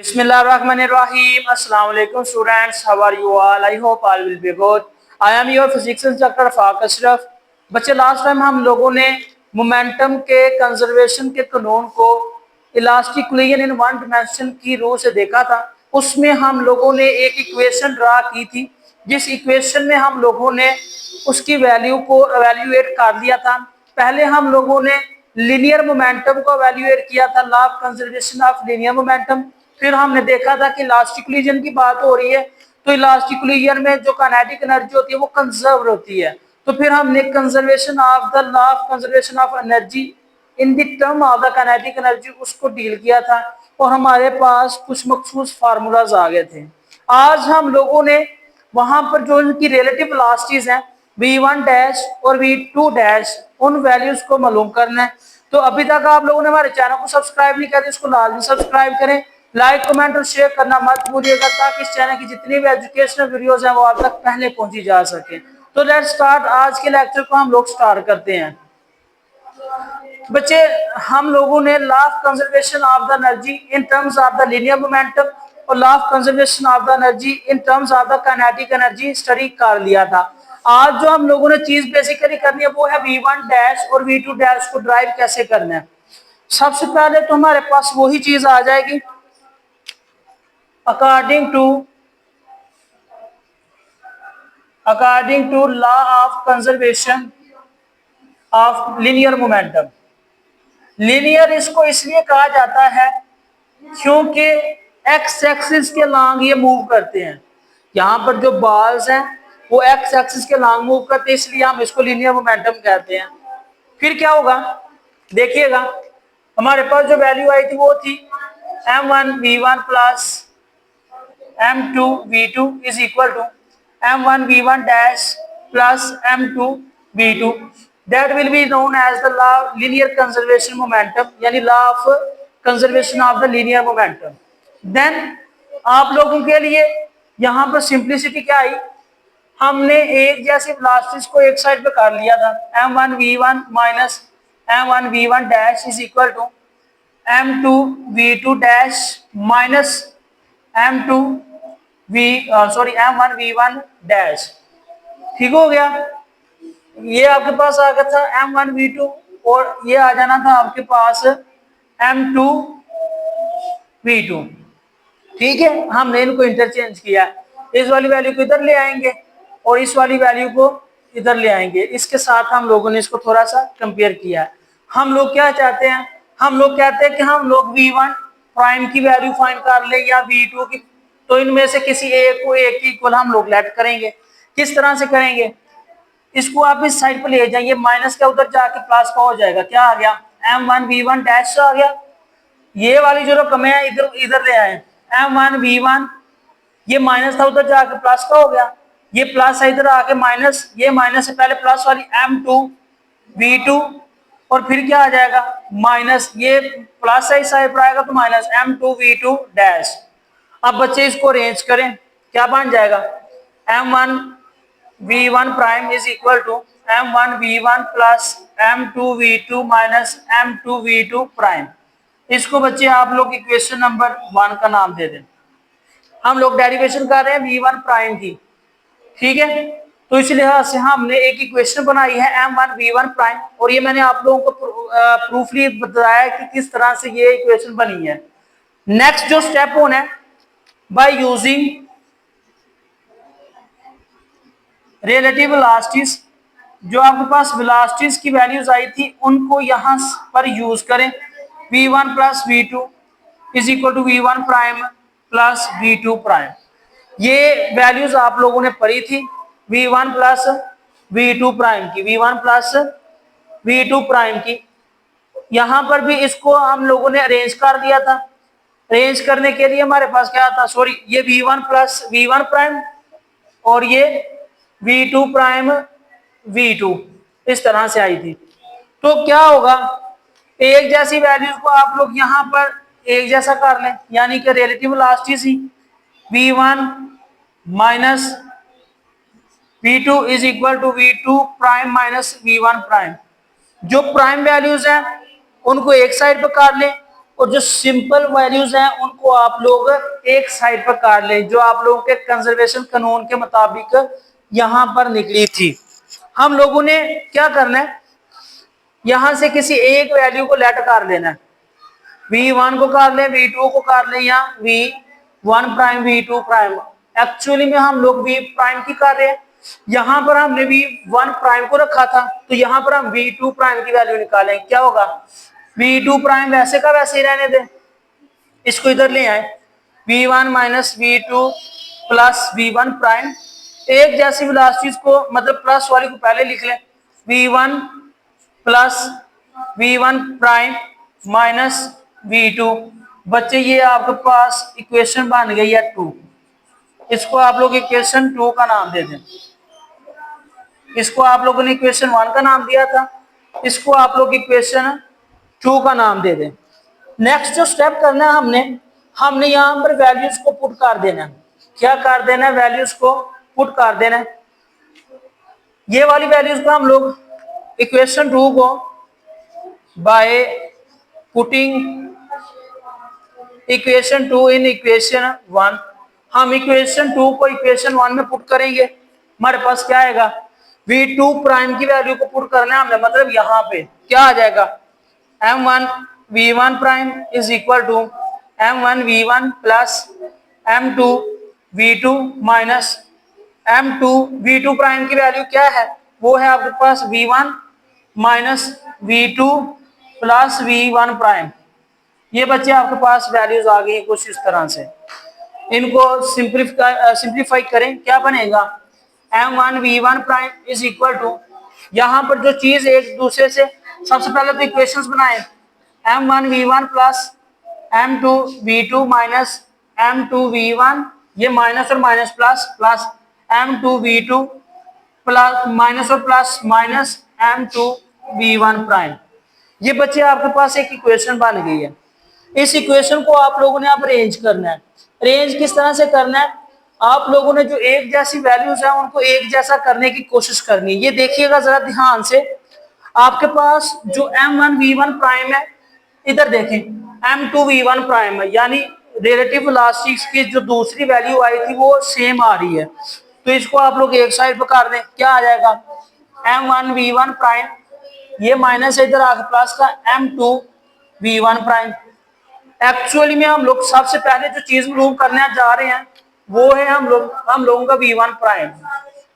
Bismillahirrahmanirrahim. Assalamu alaikum students. How are you all? I hope all will be good. I am your physics instructor Faaq Ashraf. बच्चे last time हम लोगों ने momentum के conservation के कानून को elastic collision in one dimension की रूह से देखा था। उसमें हम लोगों ने एक इक्वेशन ड्रा की थी, जिस इक्वेशन में हम लोगों ने उसकी वैल्यू को एवेल्युएट कर दिया था। पहले हम लोगों ने लीनियर मोमेंटम को एवेल्युएट किया था, law of conservation of linear momentum. फिर हमने देखा था कि इलास्टिक कोलिजन की बात हो रही है, तो इलास्टिक कोलिजन में जो काइनेटिक एनर्जी होती है वो कंजर्व होती है। तो फिर हमने conservation of the law of conservation of energy in the term of the kinetic energy उसको डील किया था, और हमारे पास कुछ मखसूस फार्मूलाज आ गए थे। आज हम लोगों ने वहां पर जो इनकी रिलेटिव वेलोसिटीज हैं v1 डैश और v2 डैश, उन वैल्यूज को मालूम करना है। तो अभी तक आप लोगों ने हमारे चैनल को सब्सक्राइब नहीं किया तो इसको लाजमी सब्सक्राइब करें, लाइक कमेंट और शेयर करना मत भूलिएगा, ताकि इस चैनल की जितनी भी एजुकेशनल वीडियोस हैं वो आप तक पहले पहुंची जा सके। तो लेट्स स्टार्ट, आज के लेक्चर को हम लोग स्टार्ट करते हैं। बच्चे, हम लोगों ने law of conservation of the energy in terms of the linear momentum और law of conservation of the energy in terms of the kinetic energy study कर लिया था। आज जो हम लोगों ने चीज बेसिकली करनी है वो है v1 डैश और v2 डैश को ड्राइव कैसे करना है। सबसे पहले तो हमारे पास वही चीज आ जाएगी, according to law of conservation of linear momentum। Linear इसको इसलिए कहा जाता है क्योंकि एक्स एक्सिस के लॉन्ग ये मूव करते हैं। यहाँ पर जो बॉल्स हैं वो एक्स एक्सिस के लॉन्ग मूव करते हैं, इसलिए हम इसको लीनियर मोमेंटम कहते हैं। फिर क्या होगा, देखिएगा, हमारे पास जो वैल्यू आई थी वो थी m1 v1 plus m2 v2 is equal to m1 v1 dash plus m2 v2। that will be known as the law of linear conservation momentum, यानी law of conservation of the linear momentum। then आप लोगों के लिए यहाँ पर simplicity क्या आई, हमने एक जैसे वेलोसिटीज को एक साइड पे कर लिया था, m1 v1 minus m1 v1 dash is equal to m2 v2 dash minus m1 v1 dash. ठीक हो गया, ये आपके पास आ गया था m1 v2 और ये आ जाना था आपके पास m2 v2। ठीक है, हमने इनको इंटरचेंज किया, इस वाली वैल्यू को इधर ले आएंगे और इस वाली वैल्यू को इधर ले आएंगे। इसके साथ हम लोगों ने इसको थोड़ा सा कंपेयर किया। हम लोग क्या चाहते हैं, हम लोग कहते हैं कि हम लोग v1 प्राइम की वैल्यू फाइंड कर ले या v2 की, तो इनमें से किसी एक को एक इक्वल हम लोग लेट करेंगे। किस तरह से करेंगे, इसको आप इस साइड पर ले जाएंगे, माइनस का उधर जाके प्लस का हो जाएगा। क्या आ गया, m1 v1 डैश आ गया। ये वाली जो रकम है इधर इधर ले आए, m1 v1, ये माइनस था उधर जाके प्लस का हो गया, ये प्लस है इधर आके माइनस, ये माइनस से पहले प्लस वाली m2 v2 और फिर क्या आ जाएगा माइनस, ये प्लस है इस साइड पर आएगा तो माइनस m2 v2 डैश। अब बच्चे इसको अरेंज करें, क्या बन जाएगा, m1 v1 prime is equal to m1 v1 plus m2 v2 minus m2 v2 prime. इसको बच्चे आप लोग इक्वेशन नंबर 1 का नाम दे दें। हम लोग डेरिवेशन कर रहे हैं v1 प्राइम की, ठीक है, तो इस लिहाज से हमने एक इक्वेशन बनाई है m1 v1 प्राइम, और ये मैंने आप लोगों को प्रूफली बताया कि किस तरह से ये इक्वेशन बनी है। नेक्स्ट जो स्टेप होना है, बाय यूजिंग रिलेटिव वेलोसिटीज, जो आपके पास वेलोसिटीज की वैल्यूज आई थी उनको यहाँ पर यूज करें। v1 plus v2 is equal to v1 prime plus v2 prime. ये वैल्यूज आप लोगों ने पढ़ी थी v1 प्लस v2 प्राइम की, v1 प्लस v2 प्राइम की। यहाँ पर भी इसको हम लोगों ने अरेंज कर दिया था। अरेंज करने के लिए हमारे पास क्या था, सॉरी, ये v1 प्लस v1 प्राइम और ये v2 प्राइम v2 इस तरह से आई थी। तो क्या होगा, एक जैसी वैल्यूज को आप लोग यहाँ पर एक जैसा कर लें, यानी कि रिलेटिव वेलोसिटीज ही v1 minus v2 is equal to v2 prime minus v1 prime. जो प्राइम वैल्यूज हैं उनको एक साइड पर कर लें और जो सिंपल वैल्यूज हैं उनको आप लोग एक साइड पर काट लें, जो आप लोगों के कंजर्वेशन कानून के मुताबिक यहां पर निकली थी। हम लोगों ने क्या करना है, यहां से किसी एक वैल्यू को लेट कर लेना है। V1 को कर लें, V2 को कर लें, या V1 prime V2 prime. Actually में हम लोग V प्राइम की कर रहे हैं, यहां पर हमने V1 प्राइम को रखा था, तो यहां पर हम V2 प्राइम की वैल्यू निकालें। क्या होगा, V2 प्राइम वैसे का वैसे ही रहने दें, इसको इधर ले आए, V1 minus V2 plus V1 prime. एक जैसी वेलोसिटीज को मतलब प्लस वाली को पहले लिख लें, V1 plus V1 prime minus V2। बच्चे ये आपके पास इक्वेशन बन गई है 2। इसको आप लोग इक्वेशन 2 का नाम दे दें। इसको आप लोगों ने इक्वेशन 1 का नाम दिया था, इसको आप लोग इक्वेशन 2 का नाम दे दें। नेक्स्ट जो स्टेप करना है हमने यहां पर वैल्यूज को पुट कर देना है। क्या कर देना है, वैल्यूज को पुट कर देना है। ये वाली वैल्यूज को हम लोग इक्वेशन 2 को by putting equation 2 in equation 1, हम इक्वेशन 2 को इक्वेशन 1 में पुट करेंगे। हमारे पास क्या आएगा, V2 प्राइम की वैल्यू को पुट करना है हमने, मतलब यहां पे क्या आ जाएगा, M1 V1 prime is equal to M1 V1 plus M2 V2 minus M2 V2 prime की वैल्यू क्या है, वो है आपके पास V1 minus V2 plus V1 prime. ये बच्चे आपके पास वैल्यूज आ गई कुछ इस तरह से। इनको सिंप्लीफाई करें, क्या बनेगा, M1 V1 prime is equal to, यहां पर जो चीज एक दूसरे से, सबसे पहले तो इक्वेशंस बनाए, M1 V1 plus M2 V2 minus M2 V1, ये माइनस और minus plus plus M2 V2 plus minus और plus minus M2 V1 prime. ये बच्चे आपके पास एक इक्वेशन बन गई है। इस इक्वेशन को आप लोगों ने अब अरेंज करना है। अरेंज किस तरह से करना है, आप लोगों ने जो एक जैसी वैल्यूज है उनको एक जैसा करने की कोशिश करनी है। ये देखिएगा जरा ध्यान से, आपके पास जो M1 V1 प्राइम है, इधर देखें M2 V1 प्राइम है, यानी रिलेटिव वेलोसिटीज की जो दूसरी वैल्यू आई थी वो सेम आ रही है। तो इसको आप लोग एक साइड पर कर दें, क्या आ जाएगा, M1 V1 प्राइम, ये माइनस है इधर आगे प्लस का M2 V1 प्राइम। एक्चुअली में हम लोग सबसे पहले जो चीज मालूम करने जा रहे हैं वो है हम लोगों का V1 प्राइम।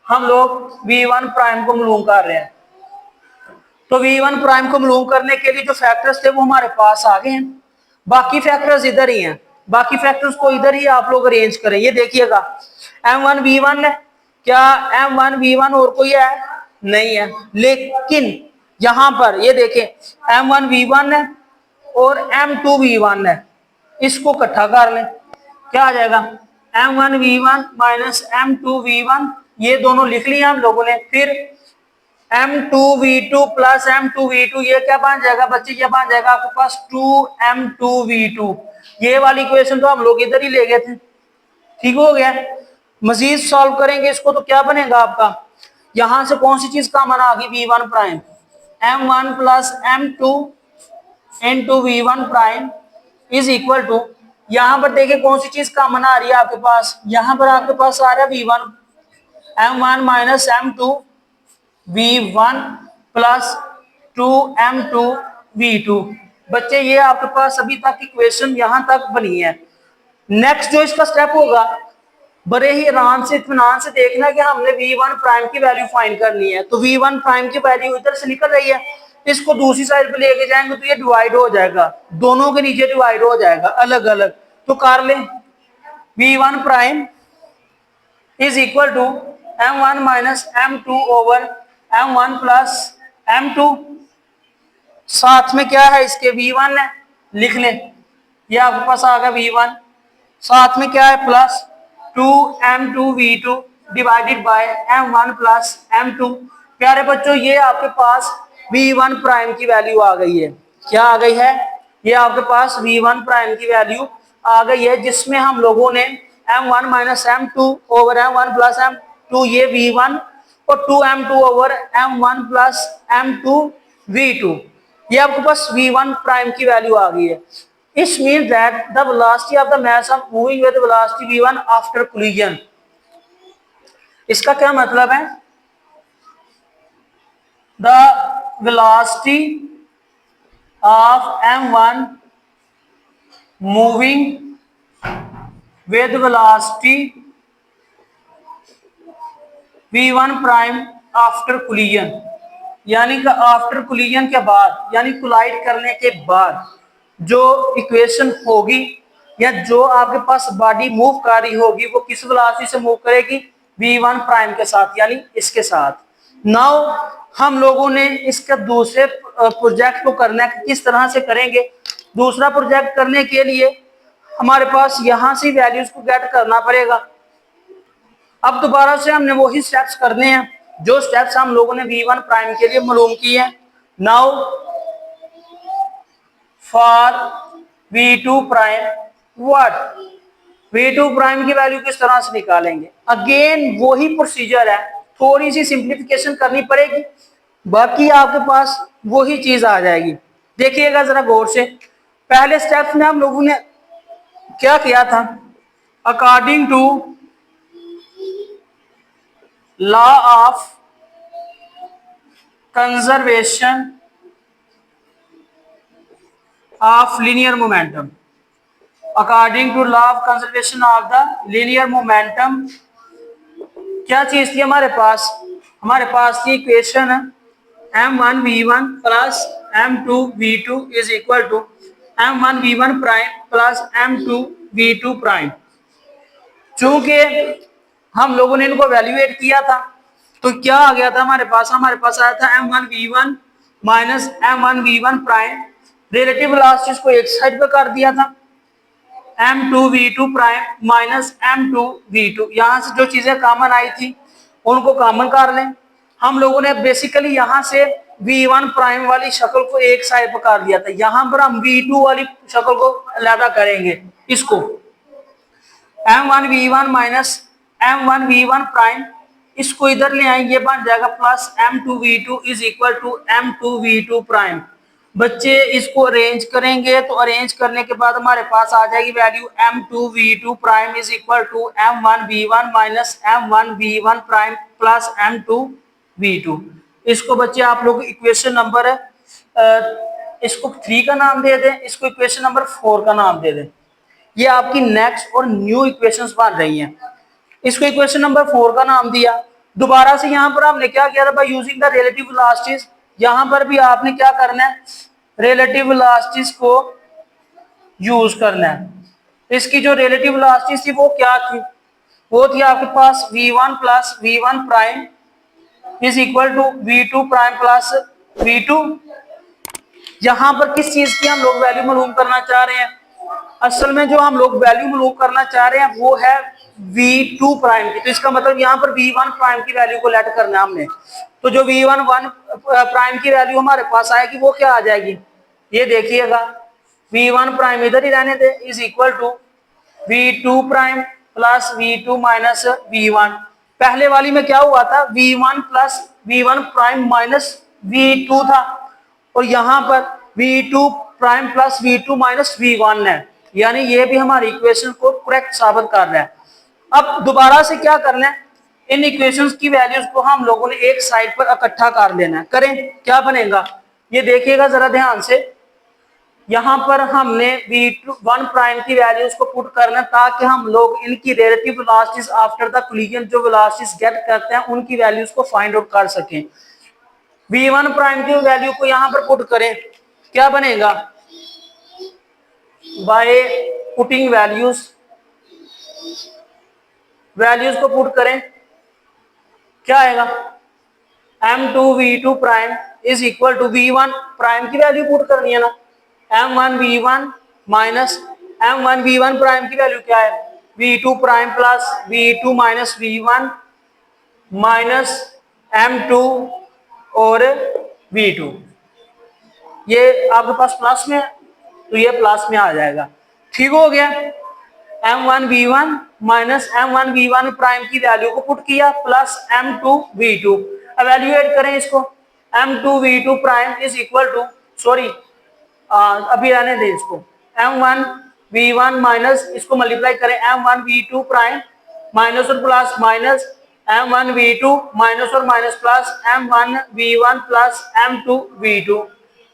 हम लोग V1 प्राइम को मालूम कर रहे हैं, तो V1 प्राइम को मालूम करने के लिए जो फैक्टर्स थे वो हमारे पास आ गए हैं। बाकी फैक्टर्स इधर ही हैं, बाकी फैक्टर्स को इधर ही आप लोग अरेंज करें। ये देखिएगा M1 V1 है, क्या M1 V1 और कोई है, नहीं है, लेकिन यहां पर ये देखें M1 V1 है और M2 V1 है, इसको इकट्ठा कर लें, क्या आ जाएगा, M1 V1 minus M2 V1, ये दोनों लिख लिया हम लोगों ने। फिर M2 V2 plus M2 V2, ये क्या बन जाएगा बच्चे, ये बन जाएगा आपके पास 2M2 V2। ये वाली इक्वेशन तो हम लोग इधर ही ले गए थे, ठीक हो गया। मजीद सॉल्व करेंगे इसको तो क्या बनेगा आपका, यहां से कौन सी चीज कॉमन आ गई, V1 prime, M1 plus M2 into V1 prime is equal to, यहां पर देखिए कौन सी चीज कॉमन आ रही है आपके पास, यहां पर आपके पास आ रहा है V1, M1 minus M2 V1 plus 2M2 V2। बच्चे ये आपके पास अभी तक इक्वेशन यहां तक बनी है। नेक्स्ट जो इसका स्टेप होगा, बड़े ही आराम से इत्मीनान से देखना कि हमने V1 प्राइम की वैल्यू फाइंड करनी है। तो V1 प्राइम की वैल्यू इधर से निकल रही है, इसको दूसरी साइड पे लेके जाएंगे तो ये डिवाइड हो जाएगा, दोनों के नीचे डिवाइड हो जाएगा अलग अलग। तो कर लें V1 prime is equal to M1 minus M2 over M1 plus M2, साथ में क्या है इसके V1 है, लिख लें, ये आपके पास आ गया V1, साथ में क्या है plus 2M2 V2 divided by M1 plus M2। प्यारे बच्चों ये आपके पास V1 प्राइम की वैल्यू आ गई है, क्या आ गई है, ये आपके पास V1 प्राइम की वैल्यू आ गई है, जिसमें हम लोगों ने M1 minus M2 over M1 plus M2 ये V1 और 2M2 over M1 plus M2 V2, ये आपके पास V1 प्राइम की वैल्यू आ गई है। It means that the velocity of the mass of moving with velocity v1 after collision. इसका क्या मतलब है? The velocity of m1 moving with velocity v1 prime after collision, यानी कि आफ्टर कोलिजन के बाद, यानी कोलाइड करने के बाद जो इक्वेशन होगी या जो आपके पास बॉडी मूव कर रही होगी वो किस वेलोसिटी से मूव करेगी? v1 प्राइम के साथ, यानी इसके साथ। नाउ हम लोगों ने इसका दूसरे प्रोजेक्ट को करना है, किस तरह से करेंगे? दूसरा प्रोजेक्ट करने के लिए हमारे पास यहां से वैल्यूज को गेट करना पड़ेगा। अब दोबारा से हमने वही स्टेप्स करने हैं जो स्टेप्स हम लोगों ने v1 प्राइम के लिए मालूम किए हैं। Now for v2 prime what? v2 prime की वैल्यू किस तरह से निकालेंगे? अगेन वही प्रोसीजर है, थोड़ी सी सिंप्लीफिकेशन करनी पड़ेगी, बाकी आपके पास वही चीज आ जाएगी। देखिएगा जरा गौर से, पहले स्टेप में हम लोगों ने क्या किया था? According to law of conservation of linear momentum, according to law of conservation of the linear momentum, क्या चीज थी हमारे पास? हमारे पास थी equation m1 v1 plus m2 v2 is equal to m1 v1 prime plus m2 v2 prime. चूंकि हम लोगों ने इनको वैल्यूएट किया था तो क्या आ गया था हमारे पास? हमारे पास आया था m1 v1 minus m1 v1 prime, relative velocities को एक साइड पे कर दिया था, m2 v2 prime minus m2 v2, यहां से जो चीजें कॉमन आई थी उनको कॉमन कर लें। हम लोगों ने बेसिकली यहां से v1 प्राइम वाली शक्ल को एक साइड पर कर दिया था, यहां पर हम v2 वाली शक्ल को अलग करेंगे। इसको m1 v1 minus m1 v1 prime, इसको इधर ले आएंगे, बन जाएगा plus m2 v2 is equal to m2 v2 prime. बच्चे इसको अरेंज करेंगे तो अरेंज करने के बाद हमारे पास आ जाएगी value m2 v2 prime is equal to m1 v1 minus m1 v1 prime plus m2 v2। इसको बच्चे आप लोग इक्वेशन नंबर इसको 3 का नाम दे दें, इसको इक्वेशन नंबर 4 का नाम दे दें। ये आपकी नेक्स्ट और न्यू इक्वेशंस बन रही हैं। इसको इक्वेशन नंबर 4 का नाम दिया। दोबारा से यहाँ पर हमने क्या किया था? By using the relative velocities, यहाँ पर भी आपने क्या करना है? रिलेटिव वेलोसिटीज को यूज करना है। इसकी जो रिलेटिव वेलोसिटीज थी वो क्या थी? वो थी आपके पास v1 plus v1 prime is equal to v2 prime plus v2। यहां पर किस चीज की हम लोग वैल्यू मालूम करना चाह रहे हैं? असल में जो हम लोग वैल्यू मालूम करना चाह रहे हैं वो है v2 प्राइम की, तो इसका मतलब यहाँ पर v1 प्राइम की वैल्यू को लेट करना है हमने। तो जो v1 प्राइम की वैल्यू हमारे पास आएगी वो क्या आ जाएगी? ये देखिएगा, v1 प्राइम इधर ही रहने दे, is equal to v2 prime plus v2 minus v1। पहले वाली में क्या हुआ था? v1 plus v1 prime minus v2 था, और यहां पर v2 prime plus v2 minus v1 है, यानी ये भी हमारी इक्वेशन को करेक्ट साबित कर रहा है। अब दोबारा से क्या करना है? इन इक्वेशंस की वैल्यूज को हम लोगों ने एक साइड पर इकट्ठा कर लेना है। करें, क्या बनेगा? ये देखिएगा जरा ध्यान से, यहां पर हमने v1 प्राइम की वैल्यूज को पुट करना ताकि हम लोग इनकी relative velocities after the collision जो वेलोसिटीज गेट करते हैं उनकी वैल्यूज को फाइंड आउट कर सकें। v1 प्राइम की वैल्यू को यहां पर पुट करें, क्या बनेगा? बाय पुटिंग वैल्यूज को पुट करें, क्या आएगा? m2 v2 prime is equal to v1 prime की वैल्यू पुट करनी है ना, m1 v1 minus m1 v1 prime की वैल्यू क्या है? v2 prime plus v2 minus v1 minus m2 और v2। ये आपके पास प्लस में है तो ये प्लस में आ जाएगा। ठीक हो गया। m1 v1 minus m1 v1 prime की वैल्यू को पुट किया प्लस m2 v2। एवेल्युएट करें इसको, m2 v2 prime is equal to, sorry अभी रहने दें इसको, m1v1 माइनस, इसको मल्टीप्लाई करें m1v2 प्राइम, माइनस और प्लस माइनस m1v2 माइनस और minus plus m1v1 plus m2v2।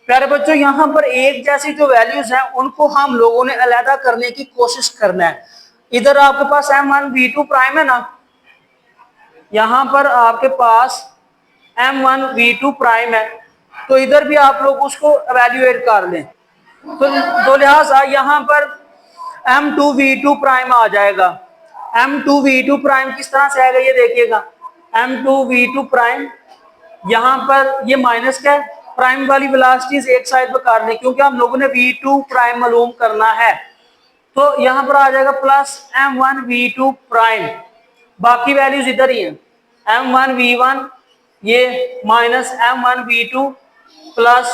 प्यारे बच्चों, यहाँ पर एक जैसी जो वैल्यूज हैं उनको हम लोगों ने अलग करने की कोशिश करना है। इधर आपके पास m1v2 प्राइम है ना, यहाँ पर आपके पास m1v2 प्राइम है, तो इधर भी आप लोग उसको एवेल्युएट कर लें। तो लिहाजा यहाँ पर m2v2 प्राइम आ जाएगा। m2v2 प्राइम किस तरह से आएगा ये देखिएगा। m2v2 प्राइम, यहाँ पर ये माइनस का प्राइम वाली वेलोसिटीज एक साइड पर कर लें क्योंकि हम लोगों ने v2 प्राइम मालूम करना है। तो यहाँ पर आ जाएगा प्लस m1v2 प्राइम, बाकी वैल्यूज इधर ही है m1v1 ये minus m1v2 plus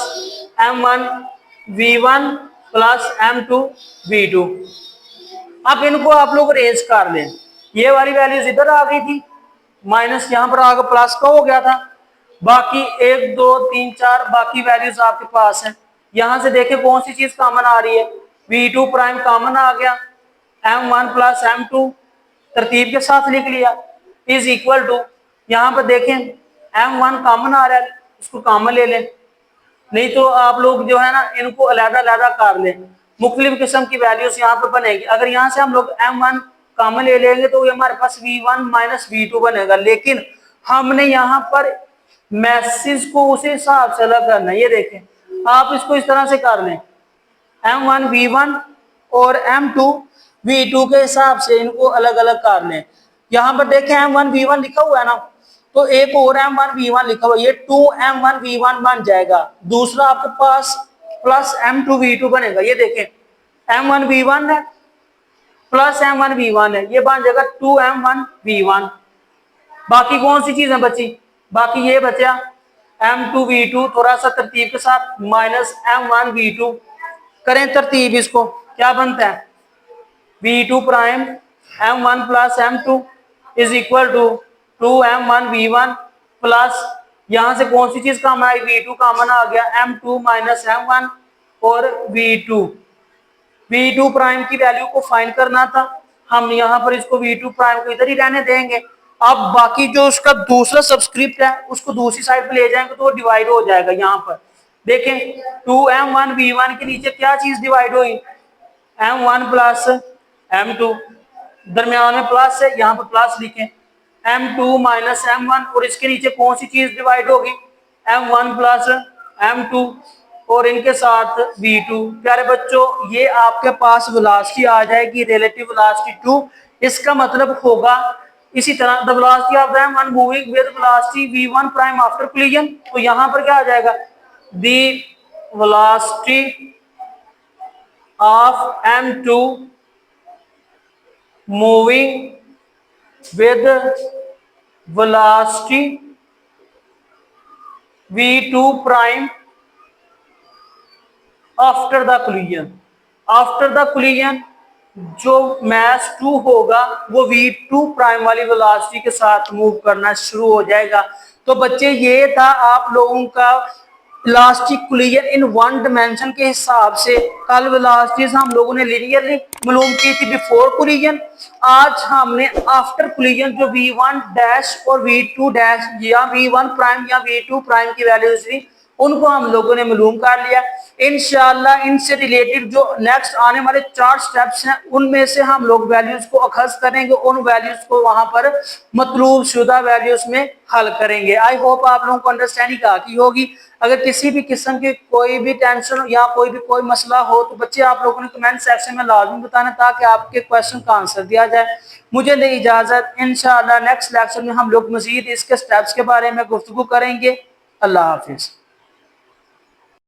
m1v1 plus m2v2। अब इनको आप लोग अरेंज कर लें। ये वाली वैल्यूज इधर आ गई थी, माइनस यहाँ पर आगे प्लस का हो गया था, बाकी 1 2 3 4 बाकी वैल्यूज आपके पास है। यहां से देखें कौन सी चीज कॉमन आ रही है, v2 प्राइम कॉमन आ गया, m1 प्लस m2 तरतीब के साथ लिख लिया इज इक्वल टू, यहाँ पर देखें m1 कॉमन आ रहा है, इसको कॉमन ले लें, नहीं तो आप लोग जो है ना इनको अलग-अलग कर लें, मुख्तलिफ किस्म की वैल्यूज यहाँ पर बनेगी। अगर यहाँ से हम लोग m1 कॉमन ले लेंगे तो ये हमारे पास v1 माइनस v2 बनेगा, लेकिन हमने यहाँ पर मैसेज को उसी हिसाब से अलग करना है। ये देखें आप इसको इस तरह से कर लें, m1v1 और m2v2 के हिसाब से इनको अलग अलग कर लें। यहाँ पर देखें m1v1 लिखा हुआ है ना, तो एक और m1v1 लिखा हुआ है, ये 2m1v1 बन जाएगा, दूसरा आपके पास प्लस m2v2 बनेगा। ये देखें m1v1 है प्लस m1v1 है, ये बन जाएगा 2m1v1। बाकी कौन सी चीज है बची, बाकी ये बचा m2v2 थोड़ा सा तरतीब के साथ माइनस m1v2, करें तरतीब, इसको क्या बनता है v2 prime m1 plus m2 is equal to 2m1v1 plus यहां से कौन सी चीज कॉमन आई, v2 कॉमन आ गया, m2 माइनस m1 और v2 प्राइम की वैल्यू को फाइंड करना था, हम यहाँ पर इसको v2 प्राइम को इधर ही रहने देंगे। अब बाकी जो उसका दूसरा सबस्क्रिप्ट है उसको दूसरी साइड पे ले जाएंगे तो वो डिवाइड हो जाएगा। यहाँ पर देखें 2m1v1 के नीचे क्या चीज डिवाइड हुई, m1 प्लस m2, दरमियान में प्लस है, यहाँ पर प्लस लिखें, m2 माइनस m1 और इसके नीचे कौन सी चीज डिवाइड होगी, m1 प्लस m2 और इनके साथ v2। प्यारे बच्चों, ये आपके पास वेलोसिटी आ जाएगी रिलेटिव वेलोसिटी 2। इसका मतलब होगा इसी तरह the velocity of m1 moving with velocity v1 prime after collision, तो यहाँ पर क्या आ जाएगा, the velocity of m2 moving with velocity v2 prime after the collision. After the collision जो मास 2 होगा वो v2 प्राइम वाली वेलोसिटी के साथ मूव करना शुरू हो जाएगा। तो बच्चे ये था आप लोगों का elastic collision in one dimension के हिसाब से। कल वेलोसिटीज हम लोगों ने लिनियरली मालूम की थी बिफोर कोलिजन, आज हमने आफ्टर कोलिजन जो v1 डैश और v2 डैश या v1 प्राइम या v2 प्राइम की वैल्यूज थी उनको हम लोगों ने मालूम कर लिया। इंशाल्लाह इनसे रिलेटेड जो नेक्स्ट आने वाले 4 स्टेप्स हैं उनमें से हम लोग वैल्यूज को अखज़ करेंगे, उन वैल्यूज को वहां पर मतलूब शुदा वैल्यूज में हल करेंगे। आई होप आप लोगों को अंडरस्टैंडिंग आती होगी। अगर किसी भी किस्म की कोई भी टेंशन या कोई मसला हो तो बच्चे आप लोगों ने कमेंट सेक्शन में लाजमी बताना ताकि आपके क्वेश्चन का आंसर दिया जाए। मुझे दे इजाजत, इंशाल्लाह नेक्स्ट लेक्चर में हम लोग मजीद इसके स्टेप्स के बारे में गुफ्तगू करेंगे। अल्लाह हाफिज।